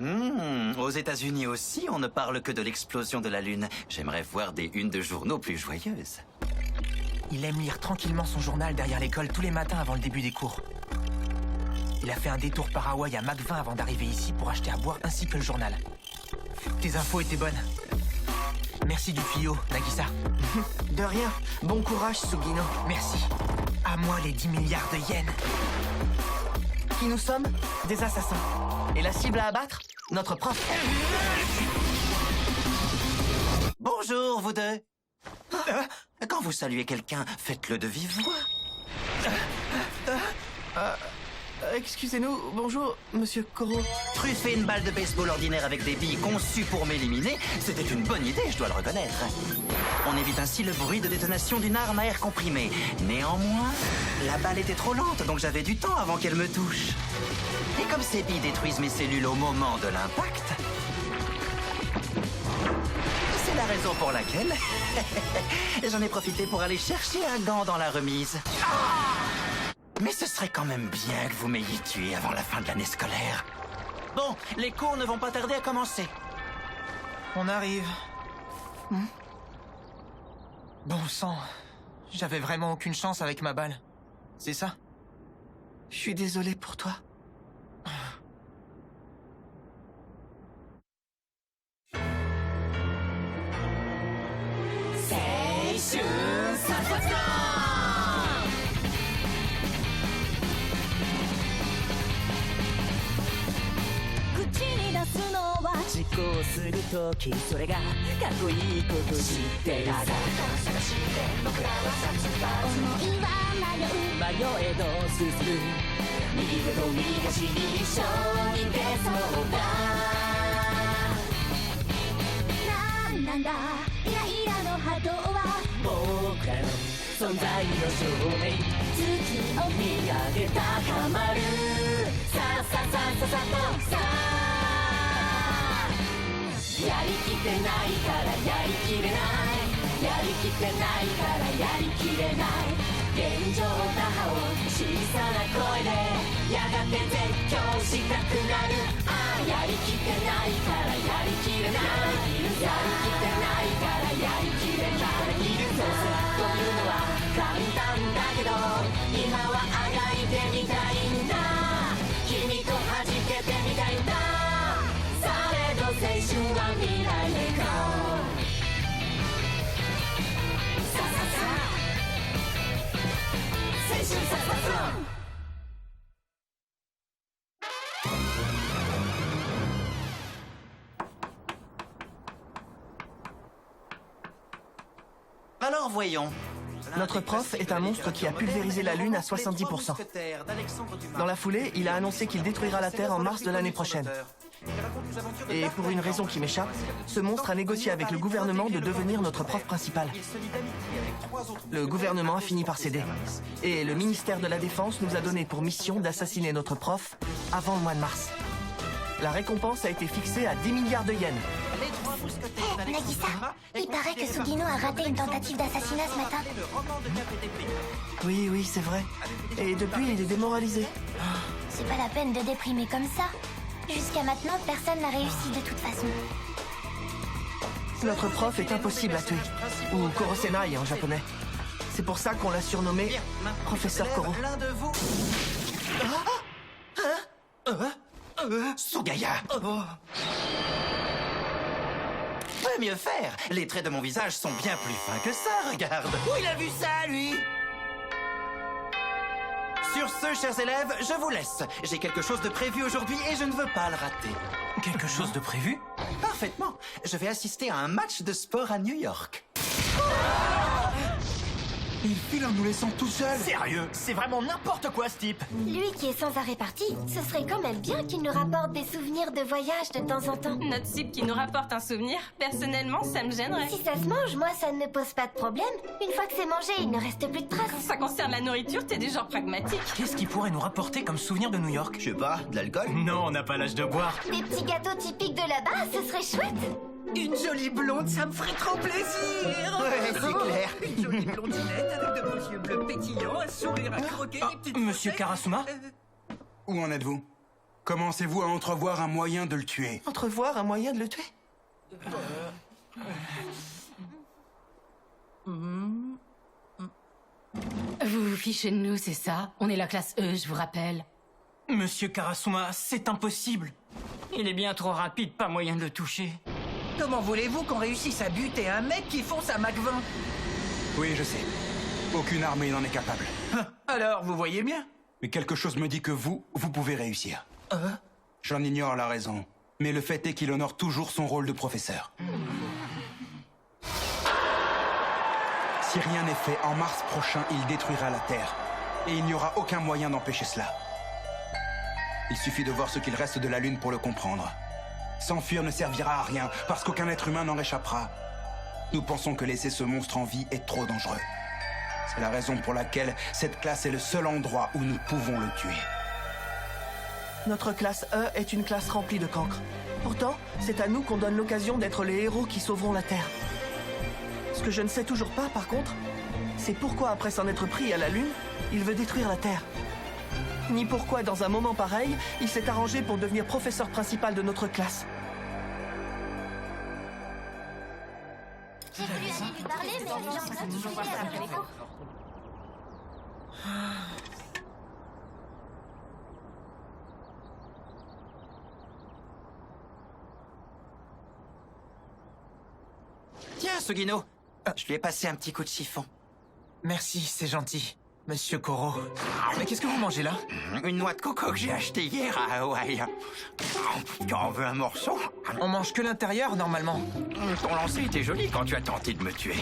Aux États-Unis aussi, on ne parle que de l'explosion de la Lune. J'aimerais voir des unes de journaux plus joyeuses. Il aime lire tranquillement son journal derrière l'école tous les matins avant le début des cours. Il a fait un détour par Hawaï à Mac 20 avant d'arriver ici pour acheter à boire ainsi que le journal. Tes infos étaient bonnes. Merci du tuyau, Nagisa. De rien. Bon courage, Sugino. Merci. À moi les 10 milliards de yens. Qui nous sommes? Des assassins. Et la cible à abattre? Notre prof. Bonjour, vous deux. Quand vous saluez quelqu'un, faites-le de vive voix. Excusez-nous, bonjour, monsieur Koro. Truffer une balle de baseball ordinaire avec des billes conçues pour m'éliminer, c'était une bonne idée, je dois le reconnaître. On évite ainsi le bruit de détonation d'une arme à air comprimé. Néanmoins, la balle était trop lente, donc j'avais du temps avant qu'elle me touche. Et comme ces billes détruisent mes cellules au moment de l'impact, c'est la raison pour laquelle j'en ai profité pour aller chercher un gant dans la remise. Mais ce serait quand même bien que vous m'ayez tué avant la fin de l'année scolaire. Bon, les cours ne vont pas tarder à commencer. On arrive. Bon sang, j'avais vraiment aucune chance avec ma balle. C'est ça? Je suis désolé pour toi. Alors voyons. Notre prof est un monstre qui a pulvérisé la Lune à 70%. Dans la foulée, il a annoncé qu'il détruira la Terre en mars de l'année prochaine. Et pour une raison qui m'échappe, ce monstre a négocié avec le gouvernement de devenir notre prof principal. Le gouvernement a fini par céder. Et le ministère de la Défense nous a donné pour mission d'assassiner notre prof avant le mois de mars. La récompense a été fixée à 10 milliards de yens. Nagisa, il paraît que Sugino a raté une tentative d'assassinat ce matin. Oui, c'est vrai. Et depuis, il est démoralisé. C'est pas la peine de déprimer comme ça. Jusqu'à maintenant, personne n'a réussi de toute façon. Notre prof est impossible à tuer. Ou Korosenai en japonais. C'est pour ça qu'on l'a surnommé Professeur Koro. L'un de vous... Sugaya. Peut mieux faire. Les traits de mon visage sont bien plus fins que ça, regarde. Où il a vu ça, lui? Sur ce, chers élèves, je vous laisse. J'ai quelque chose de prévu aujourd'hui et je ne veux pas le rater. Quelque chose de prévu? Parfaitement. Je vais assister à un match de sport à New York. Il file en nous laissant tout seuls. Sérieux? C'est vraiment n'importe quoi, ce type. Lui qui est sans arrêt parti, ce serait quand même bien qu'il nous rapporte des souvenirs de voyage de temps en temps. Notre cible qui nous rapporte un souvenir, personnellement, ça me gênerait. Si ça se mange, moi, ça ne me pose pas de problème. Une fois que c'est mangé, il ne reste plus de traces. Ça concerne la nourriture, t'es du genre pragmatique. Qu'est-ce qu'il pourrait nous rapporter comme souvenir de New York? Je sais pas, de l'alcool? Non, on n'a pas l'âge de boire. Des petits gâteaux typiques de là-bas, ce serait chouette. Une jolie blonde, ça me ferait trop plaisir. Ouais, c'est clair. Une jolie blondinette avec de beaux yeux bleus pétillants, un sourire à croquer, des petites Monsieur faussettes. Karasuma? Où en êtes-vous? Commencez-vous à entrevoir un moyen de le tuer? Entrevoir un moyen de le tuer? Vous vous fichez de nous, c'est ça? On est la classe E, je vous rappelle. Monsieur Karasuma, c'est impossible. Il est bien trop rapide, pas moyen de le toucher. Comment voulez-vous qu'on réussisse à buter un mec qui fonce à Mach 20? Oui, je sais. Aucune armée n'en est capable. Alors, vous voyez bien? Mais quelque chose me dit que vous pouvez réussir. J'en ignore la raison. Mais le fait est qu'il honore toujours son rôle de professeur. Si rien n'est fait, en mars prochain, il détruira la Terre. Et il n'y aura aucun moyen d'empêcher cela. Il suffit de voir ce qu'il reste de la Lune pour le comprendre. S'enfuir ne servira à rien, parce qu'aucun être humain n'en échappera. Nous pensons que laisser ce monstre en vie est trop dangereux. C'est la raison pour laquelle cette classe est le seul endroit où nous pouvons le tuer. Notre classe E est une classe remplie de cancres. Pourtant, c'est à nous qu'on donne l'occasion d'être les héros qui sauveront la Terre. Ce que je ne sais toujours pas, par contre, c'est pourquoi, après s'en être pris à la Lune, il veut détruire la Terre. Ni pourquoi, dans un moment pareil, il s'est arrangé pour devenir professeur principal de notre classe. J'ai voulu aller lui parler, mais les gens sont toujours après les cours. Tiens, Sugino, je lui ai passé un petit coup de chiffon. Merci, c'est gentil. Monsieur Koro. Mais qu'est-ce que vous mangez là? Une noix de coco que j'ai achetée hier à Hawaï. Tu en veux un morceau? On mange que l'intérieur, normalement. Ton lancer était joli quand tu as tenté de me tuer.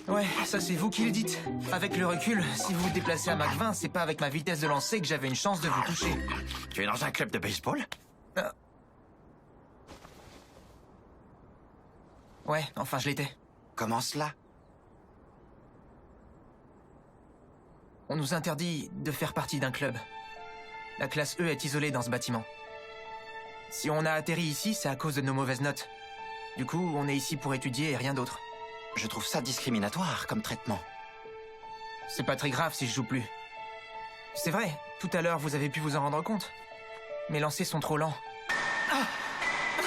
Ouais, ça c'est vous qui le dites. Avec le recul, si vous vous déplacez à Mach 20, c'est pas avec ma vitesse de lancer que j'avais une chance de vous toucher. Tu es dans un club de baseball? Ouais, enfin je l'étais. Comment cela? On nous interdit de faire partie d'un club. La classe E est isolée dans ce bâtiment. Si on a atterri ici, c'est à cause de nos mauvaises notes. Du coup, on est ici pour étudier et rien d'autre. Je trouve ça discriminatoire comme traitement. C'est pas très grave si je joue plus. C'est vrai, tout à l'heure vous avez pu vous en rendre compte. Mes lancers sont trop lents.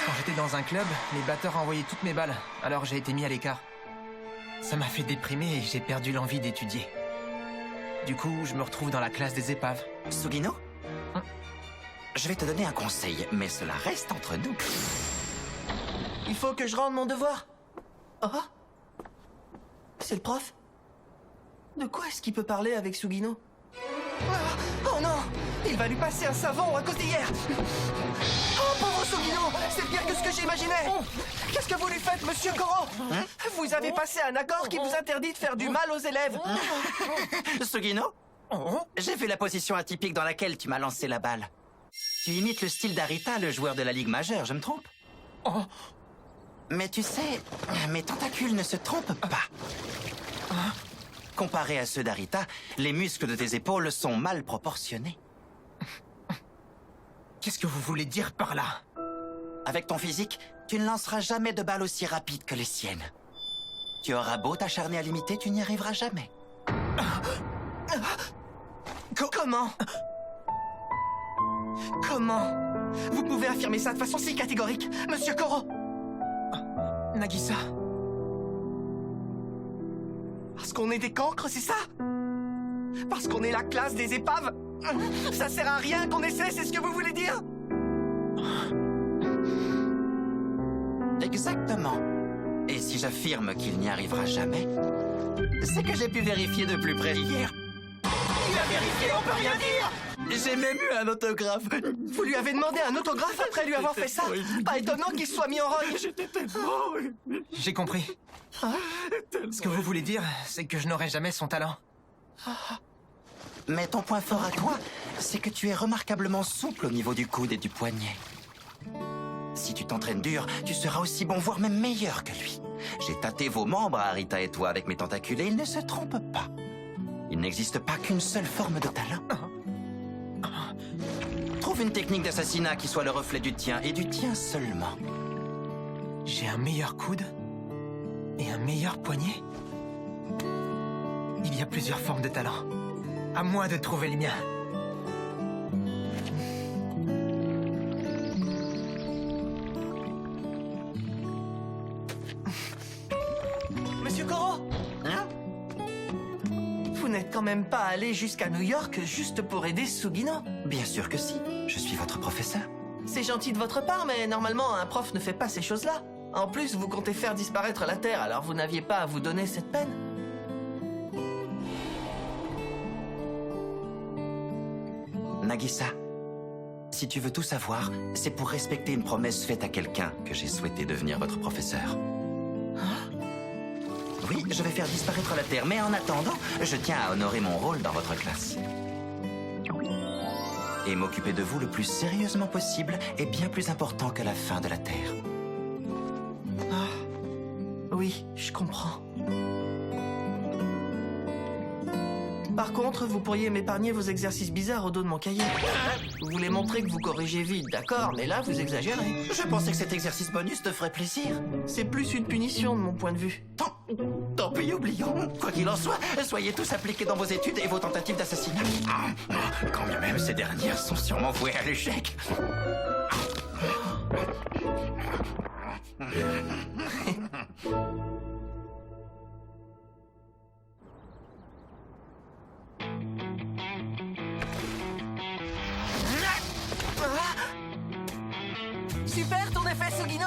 Quand j'étais dans un club, les batteurs envoyaient toutes mes balles, alors j'ai été mis à l'écart. Ça m'a fait déprimer et j'ai perdu l'envie d'étudier. Du coup, je me retrouve dans la classe des épaves. Sugino? Je vais te donner un conseil, mais cela reste entre nous. Il faut que je rende mon devoir. Oh? C'est le prof? De quoi est-ce qu'il peut parler avec Sugino? Oh non! Il va lui passer un savon à cause d'hier! Oh, pauvre Sugino! C'est pire que ce que j'imaginais! Qu'est-ce que vous lui faites, monsieur Koro? Vous avez passé un accord qui vous interdit de faire du mal aux élèves! Sugino? J'ai vu la position atypique dans laquelle tu m'as lancé la balle. Tu imites le style d'Arita, le joueur de la Ligue majeure, je me trompe? Mais tu sais, mes tentacules ne se trompent pas. Comparé à ceux d'Arita, les muscles de tes épaules sont mal proportionnés. Qu'est-ce que vous voulez dire par là? Avec ton physique, tu ne lanceras jamais de balles aussi rapides que les siennes. Tu auras beau t'acharner à l'imiter, tu n'y arriveras jamais. Comment? Comment? Vous pouvez affirmer ça de façon si catégorique, monsieur Koro? Nagisa? Parce qu'on est des cancres, c'est ça? Parce qu'on est la classe des épaves? Ça sert à rien qu'on essaie, c'est ce que vous voulez dire? Exactement. Et si j'affirme qu'il n'y arrivera jamais, c'est que j'ai pu vérifier de plus près hier. Il a vérifié, on peut rien dire! J'ai même eu un autographe. Vous lui avez demandé un autographe après lui avoir fait ça? Pas étonnant qu'il se soit mis en rogne. J'ai compris. Ce que vous voulez dire, c'est que je n'aurai jamais son talent. Mais ton point fort à toi, c'est que tu es remarquablement souple au niveau du coude et du poignet. Si tu t'entraînes dur, tu seras aussi bon, voire même meilleur que lui. J'ai tâté vos membres, Arita et toi, avec mes tentacules, et ils ne se trompent pas. Il n'existe pas qu'une seule forme de talent. Trouve une technique d'assassinat qui soit le reflet du tien, et du tien seulement. J'ai un meilleur coude et un meilleur poignet. Il y a plusieurs formes de talent. À moi de trouver le mien. n'êtes quand même pas allé jusqu'à New York juste pour aider Sugino? Bien sûr que si. Je suis votre professeur. C'est gentil de votre part, mais normalement, un prof ne fait pas ces choses-là. En plus, vous comptez faire disparaître la Terre, alors vous n'aviez pas à vous donner cette peine. Nagisa, si tu veux tout savoir, c'est pour respecter une promesse faite à quelqu'un que j'ai souhaité devenir votre professeur. Oui, je vais faire disparaître la Terre, mais en attendant, je tiens à honorer mon rôle dans votre classe. Et m'occuper de vous le plus sérieusement possible est bien plus important que la fin de la Terre. Oui, je comprends. Par contre, vous pourriez m'épargner vos exercices bizarres au dos de mon cahier. Vous voulez montrer que vous corrigez vite, d'accord, mais là, vous exagérez. Je pensais que cet exercice bonus te ferait plaisir. C'est plus une punition de mon point de vue. Tant pis, oublions. Quoi qu'il en soit, soyez tous appliqués dans vos études et vos tentatives d'assassinat. Quand bien même ces dernières sont sûrement vouées à l'échec. Super ton effet, Sugino.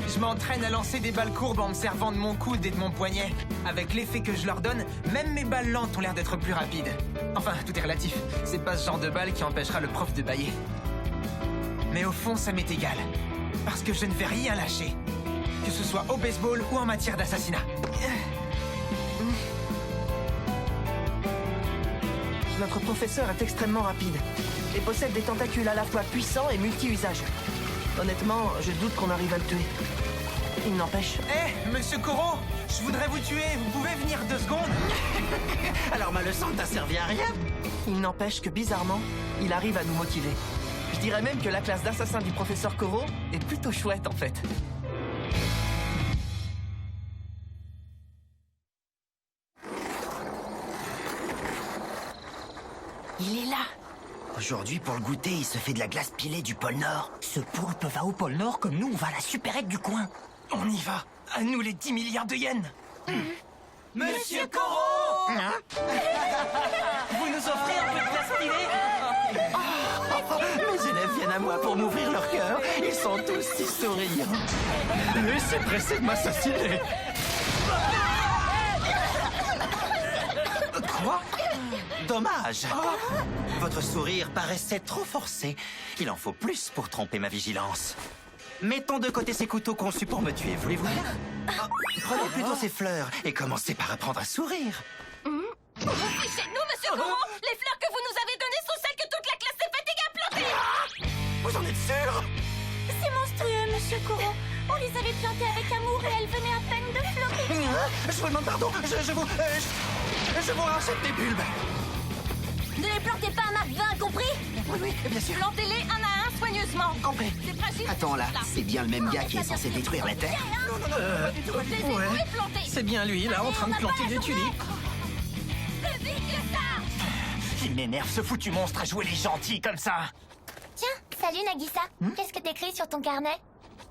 Je m'entraîne à lancer des balles courbes en me servant de mon coude et de mon poignet. Avec l'effet que je leur donne, même mes balles lentes ont l'air d'être plus rapides. Enfin, tout est relatif. C'est pas ce genre de balle qui empêchera le prof de bâiller. Mais au fond, ça m'est égal. Parce que je ne vais rien lâcher. Que ce soit au baseball ou en matière d'assassinat. Notre professeur est extrêmement rapide et possède des tentacules à la fois puissants et multi-usages. Honnêtement, je doute qu'on arrive à le tuer. Il n'empêche... Monsieur Koro, je voudrais vous tuer. Vous pouvez venir 2 secondes? Alors ma leçon ne t'a servi à rien? Il n'empêche que bizarrement, il arrive à nous motiver. Je dirais même que la classe d'assassins du professeur Koro est plutôt chouette en fait. Il est là. Aujourd'hui, pour le goûter, il se fait de la glace pilée du pôle Nord. Ce poulpe va au pôle Nord comme nous, on va à la supérette du coin. On y va. À nous les 10 milliards de yens. Monsieur Koro! Vous nous offrez un peu de glace pilée? Mes élèves viennent à moi pour m'ouvrir leur cœur. Ils sont tous si souriants. Laissez pressé de m'assassiner. Quoi? Dommage. Votre sourire paraissait trop forcé. Il en faut plus pour tromper ma vigilance. Mettons de côté ces couteaux conçus pour me tuer, voulez-vous bien? Prenez plutôt ces fleurs et commencez par apprendre à sourire. Fichez-nous, monsieur Koro. Les fleurs que vous nous avez données sont celles que toute la classe s'est fatiguée à planter. Vous en êtes sûr? C'est monstrueux, monsieur Koro. On les avait plantées avec amour et elles venaient à peine de fleurir. Je vous demande pardon. Je vous rachète des bulbes. Ne les plantez pas à Mark 20, compris? Oui, bien sûr. Plantez-les un à un soigneusement. Compris. C'est fragile. Attends là, c'est bien le même gars qui est censé détruire la Terre? Taisez-vous et plantez. C'est bien lui, là, en train de planter des tulipes. Plus vite que ça. Il m'énerve ce foutu monstre à jouer les gentils comme ça. Tiens, salut Nagisa. Qu'est-ce que t'écris sur ton carnet?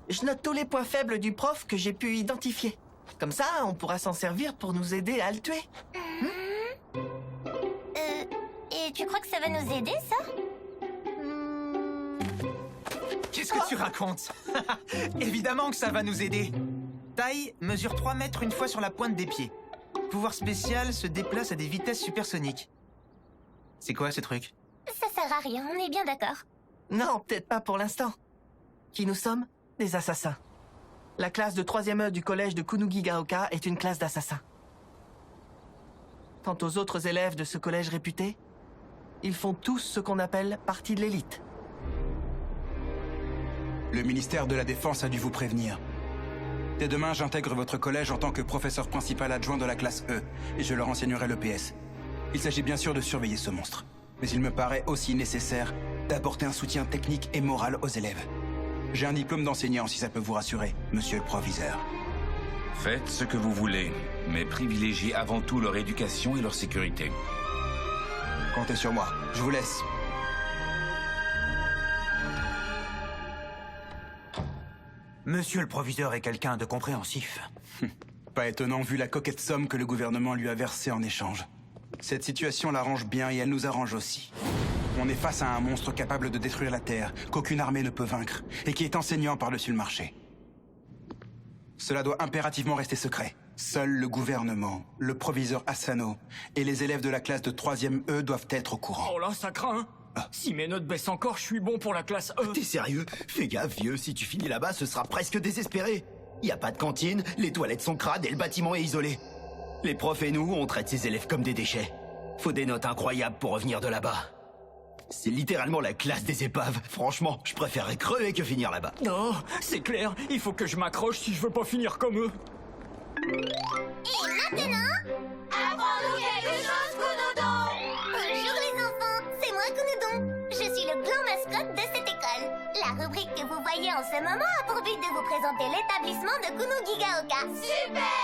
Je note tous les points faibles du prof que j'ai pu identifier. Comme ça, on pourra s'en servir pour nous aider à le tuer. Et tu crois que ça va nous aider, ça? Qu'est-ce que tu racontes? Évidemment que ça va nous aider. Taille, mesure 3 mètres une fois sur la pointe des pieds. Pouvoir spécial, se déplace à des vitesses supersoniques. C'est quoi ce truc? Ça sert à rien, on est bien d'accord. Non, peut-être pas pour l'instant. Qui nous sommes? Des assassins. La classe de 3e E du collège de Kunugigaoka est une classe d'assassins. Quant aux autres élèves de ce collège réputé, ils font tous ce qu'on appelle partie de l'élite. Le ministère de la Défense a dû vous prévenir. Dès demain, j'intègre votre collège en tant que professeur principal adjoint de la classe E, et je leur enseignerai l'EPS. Il s'agit bien sûr de surveiller ce monstre. Mais il me paraît aussi nécessaire d'apporter un soutien technique et moral aux élèves. J'ai un diplôme d'enseignant, si ça peut vous rassurer, monsieur le proviseur. Faites ce que vous voulez, mais privilégiez avant tout leur éducation et leur sécurité. Comptez sur moi. Je vous laisse. Monsieur le proviseur est quelqu'un de compréhensif. Pas étonnant vu la coquette somme que le gouvernement lui a versée en échange. Cette situation l'arrange bien et elle nous arrange aussi. On est face à un monstre capable de détruire la Terre, qu'aucune armée ne peut vaincre, et qui est enseignant par-dessus le marché. Cela doit impérativement rester secret. Seul le gouvernement, le proviseur Asano et les élèves de la classe de 3e E doivent être au courant. Oh là, ça craint. Si mes notes baissent encore, je suis bon pour la classe E. T'es sérieux? Fais gaffe, vieux, si tu finis là-bas, ce sera presque désespéré. Y a pas de cantine, les toilettes sont crades et le bâtiment est isolé. Les profs et nous, on traite ces élèves comme des déchets. Faut des notes incroyables pour revenir de là-bas. C'est littéralement la classe des épaves. Franchement, je préférerais crever que finir là-bas. Non, c'est clair, il faut que je m'accroche si je veux pas finir comme eux. Et maintenant, apprends-nous quelque chose, Kounodon. Bonjour les enfants, c'est moi Kounodon. Je suis le grand mascotte de cette école. La rubrique que vous voyez en ce moment a pour but de vous présenter l'établissement de Kunugigaoka. Super!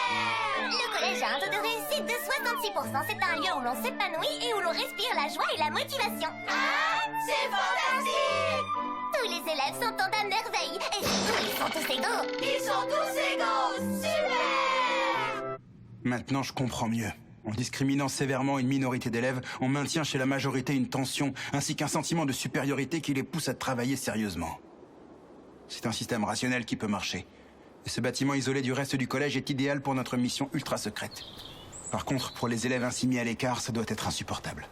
Le collège a un taux de réussite de 66%. C'est un lieu où l'on s'épanouit et où l'on respire la joie et la motivation. Ah, c'est fantastique! Tous les élèves s'entendent à merveille. Et surtout, ils sont tous égaux. Ils sont tous égaux. Super! Maintenant, je comprends mieux. En discriminant sévèrement une minorité d'élèves, on maintient chez la majorité une tension, ainsi qu'un sentiment de supériorité qui les pousse à travailler sérieusement. C'est un système rationnel qui peut marcher. Et ce bâtiment isolé du reste du collège est idéal pour notre mission ultra secrète. Par contre, pour les élèves ainsi mis à l'écart, ça doit être insupportable.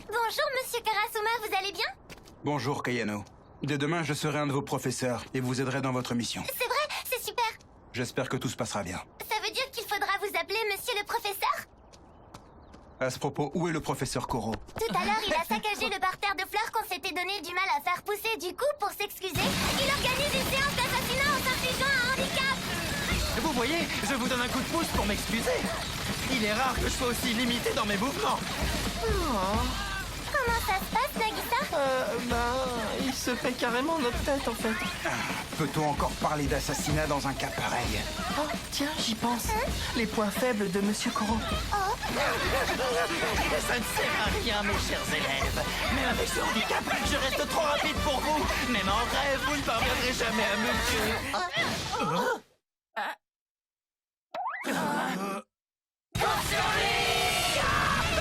Bonjour, monsieur Karasuma, vous allez bien? Bonjour, Kayano. Dès demain, je serai un de vos professeurs et vous aiderai dans votre mission. C'est vrai, c'est super. J'espère que tout se passera bien. Ça veut dire qu'il faudra vous appeler monsieur le professeur? À ce propos, où est le professeur Koro? Tout à l'heure, il a saccagé le parterre de fleurs qu'on s'était donné du mal à faire pousser. Du coup, pour s'excuser, il organise une séance d'assassinat en s'infligeant un handicap. Vous voyez, je vous donne un coup de pouce pour m'excuser. Il est rare que je sois aussi limité dans mes mouvements. Comment ça se passe, Nagisa? Il se fait carrément notre tête, en fait. Peut-on encore parler d'assassinat dans un cas pareil? Oh, tiens, j'y pense. Les points faibles de Monsieur Koro. Ça ne sert à rien, mes chers élèves. Même avec ce handicap, je reste trop rapide pour vous. Même en rêve, vous ne parviendrez jamais à me tuer.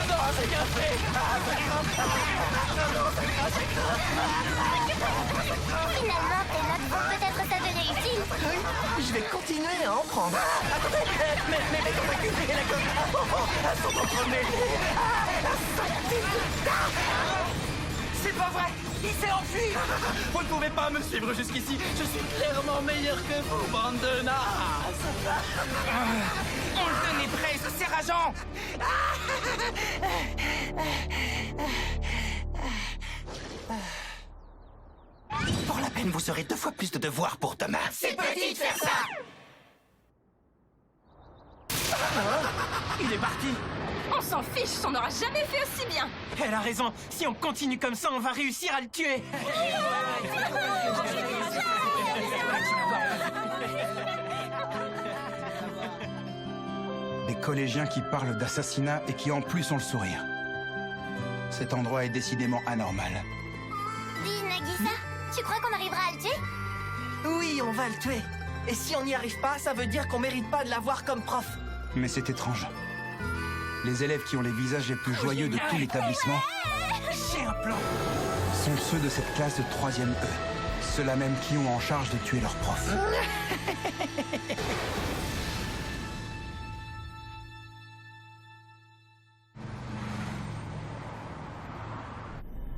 Non, j'ai bien fait. Finalement, tes notes vont peut-être s'avérer utiles. Oui, je vais continuer à en prendre. Attendez, mais convaincus et la gomme. Elles sont entremêlées. C'est pas vrai! Il s'est enfui! Vous ne pouvez pas me suivre jusqu'ici. Je suis clairement meilleur que vous, bande de nazes. On le tenait prêt, ça c'est rageant! Pour la peine, vous aurez 2 fois plus de devoirs pour demain. C'est petit de faire ça! Il est parti! On s'en fiche, on n'aura jamais fait aussi bien. Elle a raison. Si on continue comme ça, on va réussir à le tuer. Des collégiens qui parlent d'assassinat et qui en plus ont le sourire. Cet endroit est décidément anormal. Dis, Nagisa, tu crois qu'on arrivera à le tuer? Oui, on va le tuer. Et si on n'y arrive pas, ça veut dire qu'on mérite pas de l'avoir comme prof. Mais c'est étrange. Les élèves qui ont les visages les plus joyeux de tout l'établissement J'ai un plan. sont ceux de cette classe de 3e E. Ceux-là même qui ont en charge de tuer leurs profs.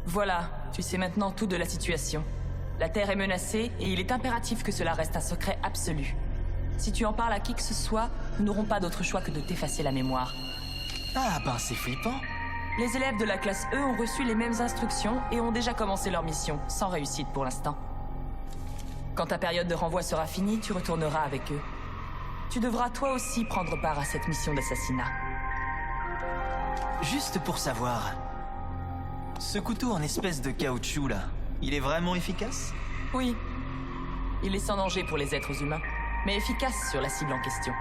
Voilà, tu sais maintenant tout de la situation. La Terre est menacée et il est impératif que cela reste un secret absolu. Si tu en parles à qui que ce soit, nous n'aurons pas d'autre choix que de t'effacer la mémoire. Ah ben c'est flippant. Les élèves de la classe E ont reçu les mêmes instructions et ont déjà commencé leur mission, sans réussite pour l'instant. Quand ta période de renvoi sera finie, tu retourneras avec eux. Tu devras toi aussi prendre part à cette mission d'assassinat. Juste pour savoir, ce couteau en espèce de caoutchouc là, il est vraiment efficace? Oui. Il est sans danger pour les êtres humains, mais efficace sur la cible en question.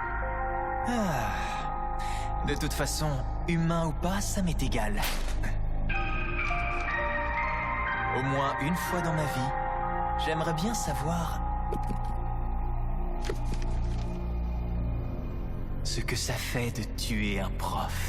De toute façon, humain ou pas, ça m'est égal. Au moins une fois dans ma vie, J'aimerais bien savoir ce que ça fait de tuer un prof.